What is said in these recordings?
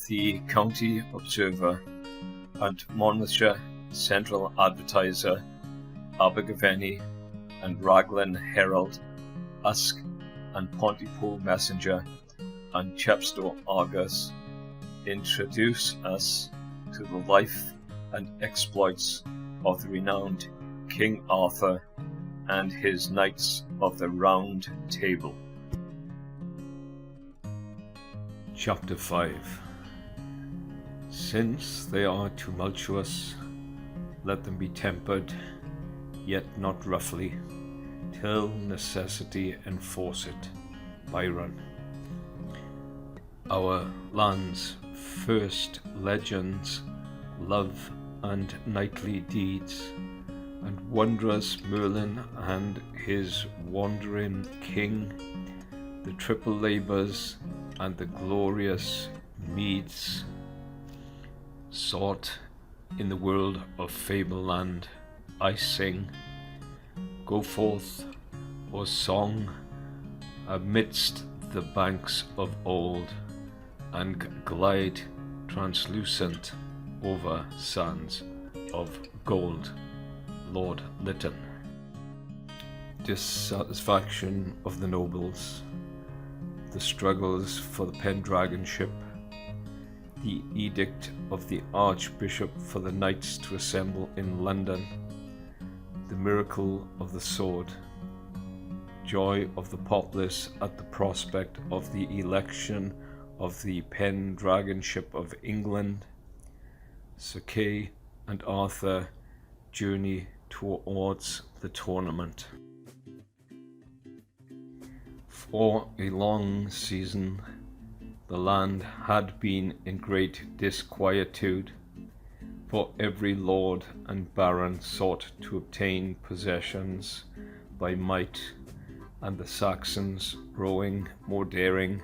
the County Observer and Monmouthshire Central Advertiser, Abergavenny and Raglan Herald, Usk and Pontypool Messenger and Chepstow Argus introduce us to the life and exploits of the renowned King Arthur and his Knights of the Round Table. Chapter 5. Since they are tumultuous, let them be tempered, yet not roughly, till necessity enforce it. Byron. Our land's first legends, love and knightly deeds, and wondrous Merlin and his wandering king, the triple labours and the glorious meads, sought in the world of fableland, I sing. Go forth, O song, amidst the banks of old, and glide translucent over sands of gold. Lord Lytton. Dissatisfaction of the nobles, the struggles for the Pendragonship, the edict of the Archbishop for the knights to assemble in London, the miracle of the sword, joy of the populace at the prospect of the election of the Pendragonship of England, Sir Kay and Arthur journey towards the tournament. For a long season the land had been in great disquietude, for every lord and baron sought to obtain possessions by might, and the Saxons, growing more daring,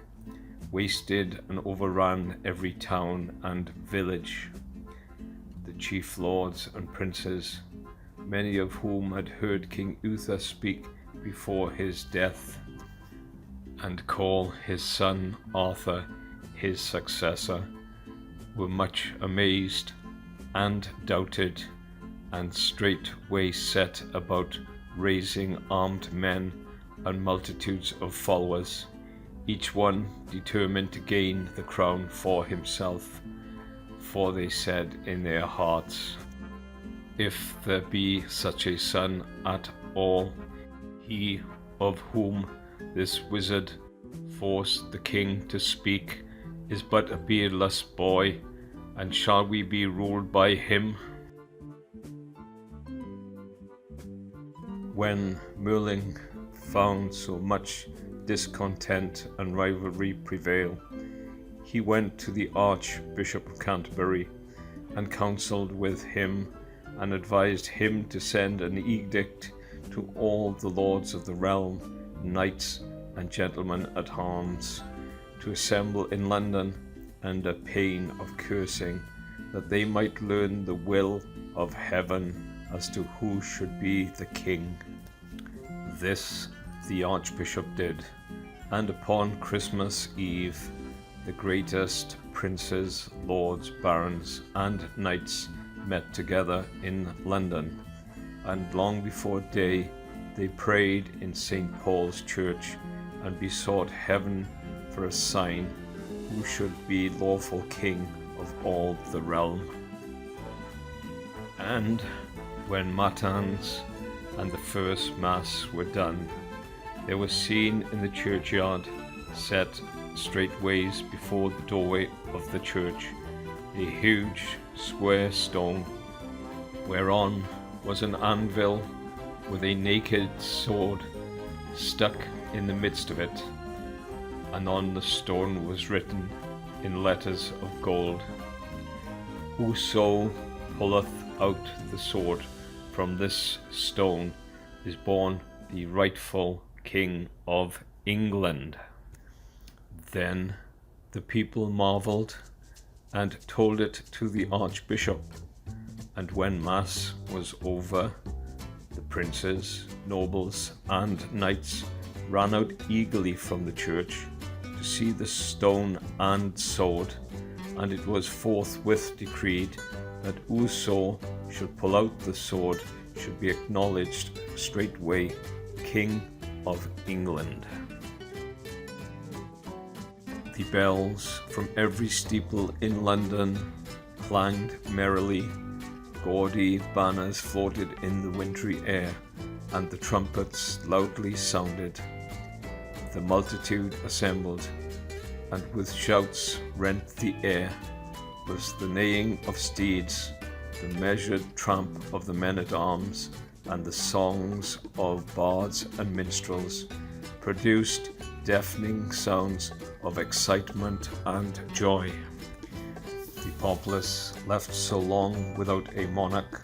wasted and overran every town and village. The chief lords and princes, many of whom had heard King Uther speak before his death, and call his son Arthur his successor, were much amazed and doubted, and straightway set about raising armed men and multitudes of followers, each one determined to gain the crown for himself. For they said in their hearts, if there be such a son at all, he of whom this wizard forced the king to speak is but a beardless boy, and shall we be ruled by him? When Merlin found so much discontent and rivalry prevail, he went to the Archbishop of Canterbury and counselled with him, and advised him to send an edict to all the lords of the realm, knights and gentlemen at arms, to assemble in London under pain of cursing, that they might learn the will of heaven as to who should be the king. This the Archbishop did, and upon Christmas Eve the greatest princes, lords, barons, and knights met together in London, and long before day they prayed in St. Paul's Church and besought heaven for a sign who should be lawful king of all the realm. And when matins and the first mass were done, there was seen in the churchyard, set straightways before the doorway of the church, a huge square stone, whereon was an anvil with a naked sword stuck in the midst of it, and on the stone was written in letters of gold, whoso pulleth out the sword from this stone is born the rightful King of England. Then the people marvelled and told it to the Archbishop, and when Mass was over, the princes, nobles, and knights ran out eagerly from the church to see the stone and sword, and it was forthwith decreed that whoso should pull out the sword should be acknowledged straightway King of England. The bells from every steeple in London clanged merrily, gaudy banners floated in the wintry air, and the trumpets loudly sounded. The multitude assembled, and with shouts rent the air, was the neighing of steeds, the measured tramp of the men-at-arms, and the songs of bards and minstrels produced deafening sounds of excitement and joy. The populace, left so long without a monarch,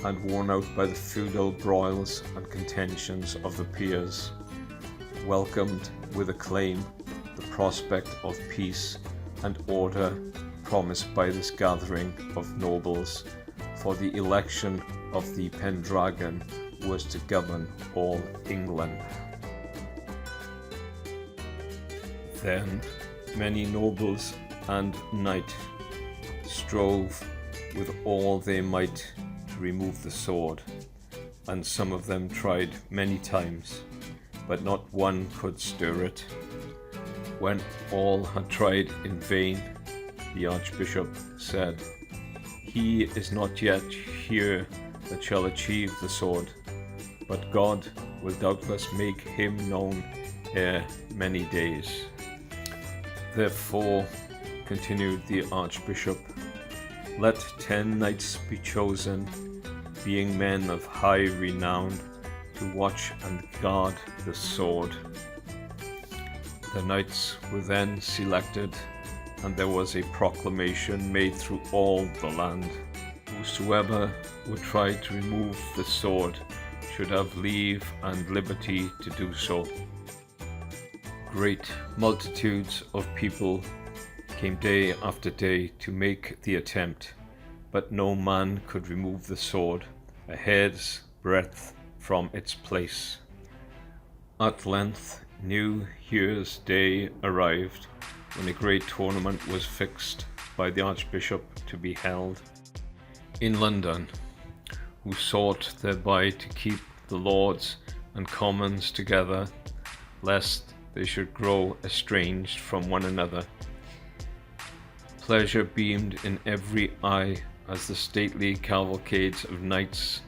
and worn out by the feudal broils and contentions of the peers, welcomed with acclaim the prospect of peace and order promised by this gathering of nobles, for the election of the Pendragon was to govern all England. Then many nobles and knights strove with all they might to remove the sword, and some of them tried many times, but not one could stir it. When all had tried in vain, the Archbishop said, "He is not yet here that shall achieve the sword, but God will doubtless make him known ere many days." Therefore, continued the Archbishop, let 10 knights be chosen, being men of high renown, to watch and guard the sword. The knights were then selected, and there was a proclamation made through all the land. Whosoever would try to remove the sword should have leave and liberty to do so. Great multitudes of people came day after day to make the attempt, but no man could remove the sword a hair's breadth from its place. At length New Year's Day arrived, when a great tournament was fixed by the Archbishop to be held in London, who sought thereby to keep the Lords and Commons together, lest they should grow estranged from one another. Pleasure beamed in every eye as the stately cavalcades of knights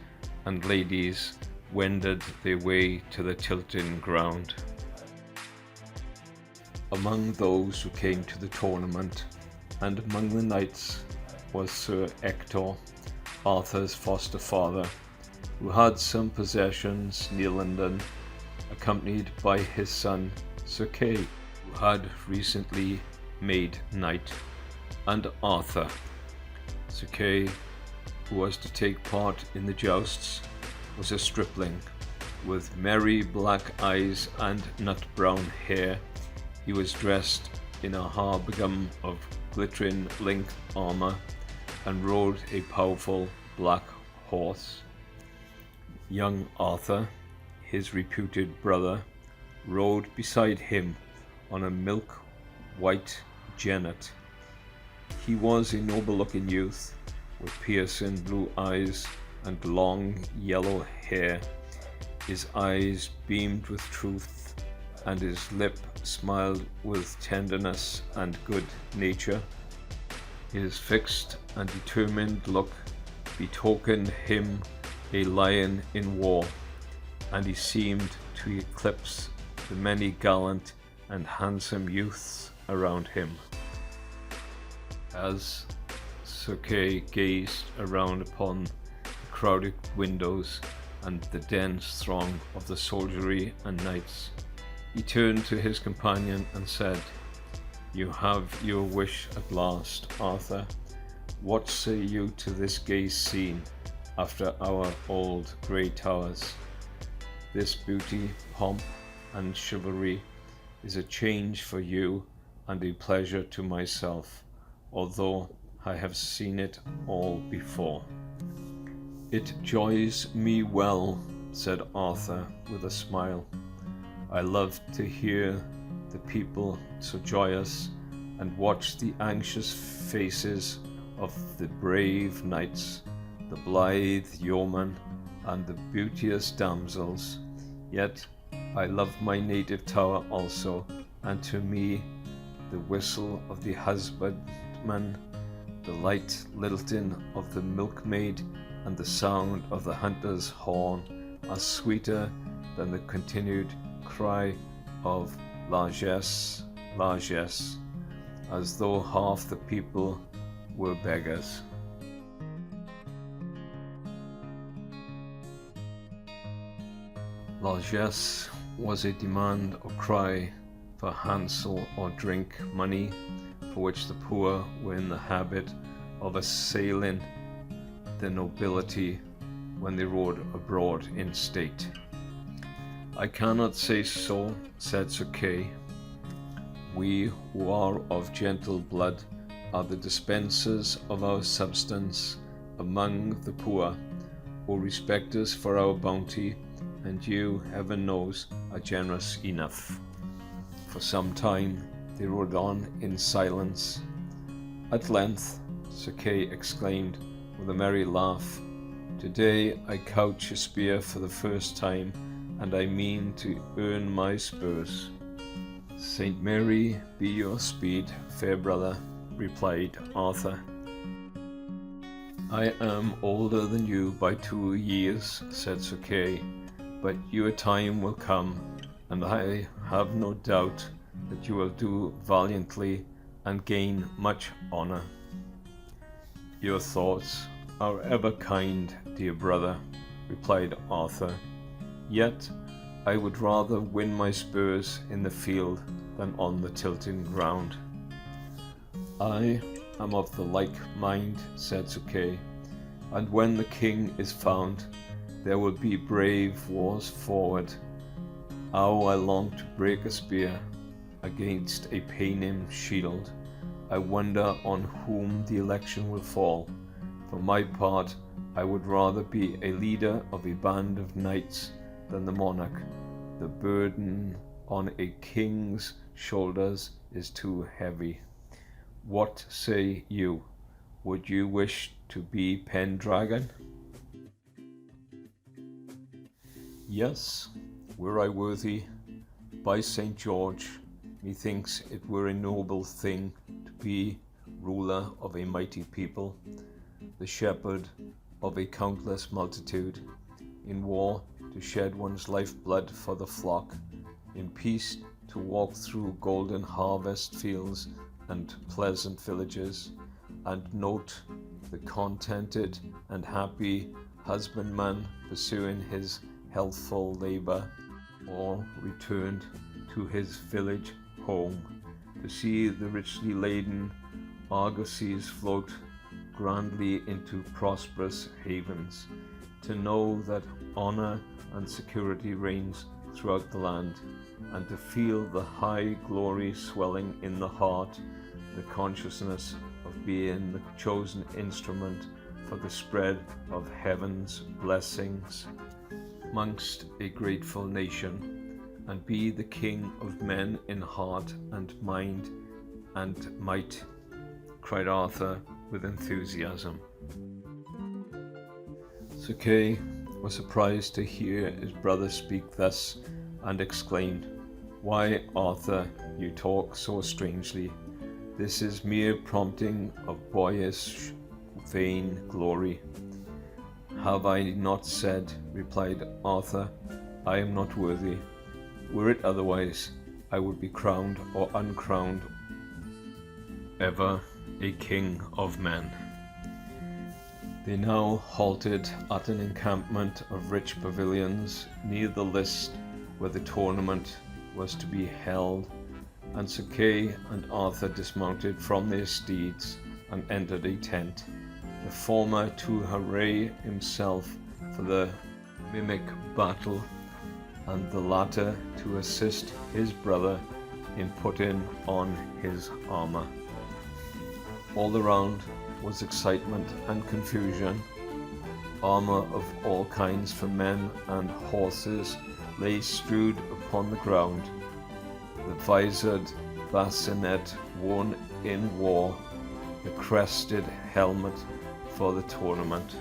and ladies wended their way to the tilting ground. Among those who came to the tournament, and among the knights, was Sir Ector, Arthur's foster father, who had some possessions near London, accompanied by his son Sir Kay, who had recently made knight, and Arthur. Sir Kay, who was to take part in the jousts, was a stripling, with merry black eyes and nut-brown hair. He was dressed in a harbigam of glittering link armour, and rode a powerful black horse. Young Arthur, his reputed brother, rode beside him on a milk-white jennet. He was a noble-looking youth, with piercing blue eyes and long yellow hair. His eyes beamed with truth, and his lip smiled with tenderness and good nature. His fixed and determined look betokened him a lion in war, and he seemed to eclipse the many gallant and handsome youths around him. As Sir Kay gazed around upon the crowded windows and the dense throng of the soldiery and knights, he turned to his companion and said, "You have your wish at last, Arthur. What say you to this gay scene after our old grey towers? This beauty, pomp, and chivalry is a change for you and a pleasure to myself, although I have seen it all before." "It joys me well," said Arthur with a smile. "I love to hear the people so joyous and watched the anxious faces of the brave knights, the blithe yeomen, and the beauteous damsels. Yet I loved my native tower also, and to me the whistle of the husbandman, the light lilting of the milkmaid, and the sound of the hunter's horn are sweeter than the continued cry of largesse, largesse, as though half the people were beggars. Largesse was a demand or cry for hansel or drink money, for which the poor were in the habit of assailing the nobility when they rode abroad in state. I cannot say so, said Sir Kay. We who are of gentle blood are the dispensers of our substance among the poor, who respect us for our bounty, and you, heaven knows, are generous enough. For some time they rode on in silence. At length Sir Kay exclaimed with a merry laugh, "Today I couch a spear for the first time, and I mean to earn my spurs." "Saint Mary be your speed, fair brother," replied Arthur. "I am older than you by 2 years," said Sir Kay, "but your time will come, and I have no doubt that you will do valiantly and gain much honor." "Your thoughts are ever kind, dear brother," replied Arthur. "Yet I would rather win my spurs in the field than on the tilting ground." "I am of the like mind," said Sir Kay, "and when the king is found, there will be brave wars forward. How I long to break a spear against a Paynim shield. I wonder on whom the election will fall. For my part, I would rather be a leader of a band of knights than the monarch. The burden on a king's shoulders is too heavy. What say you? Would you wish to be Pendragon?" "Yes, were I worthy. By St. George, methinks it were a noble thing to be ruler of a mighty people, the shepherd of a countless multitude, in war to shed one's lifeblood for the flock, in peace to walk through golden harvest fields and pleasant villages, and note the contented and happy husbandman pursuing his healthful labor, or returned to his village home, to see the richly laden argosies float grandly into prosperous havens, to know that honor and security reigns throughout the land, and to feel the high glory swelling in the heart, the consciousness of being the chosen instrument for the spread of heaven's blessings amongst a grateful nation, and be the king of men in heart and mind and might," cried Arthur with enthusiasm. Sir Kay was surprised to hear his brother speak thus, and exclaimed, "Why, Arthur, you talk so strangely. This is mere prompting of boyish vain glory." "Have I not said," replied Arthur, "I am not worthy? Were it otherwise, I would be crowned or uncrowned ever a king of men." They now halted at an encampment of rich pavilions near the list where the tournament was to be held, and Sir Kay and Arthur dismounted from their steeds and entered a tent, the former to hooray himself for the mimic battle, and the latter to assist his brother in putting on his armor. All around was excitement and confusion. Armor of all kinds for men and horses lay strewed upon the ground. The visored bassinet worn in war, the crested helmet for the tournament.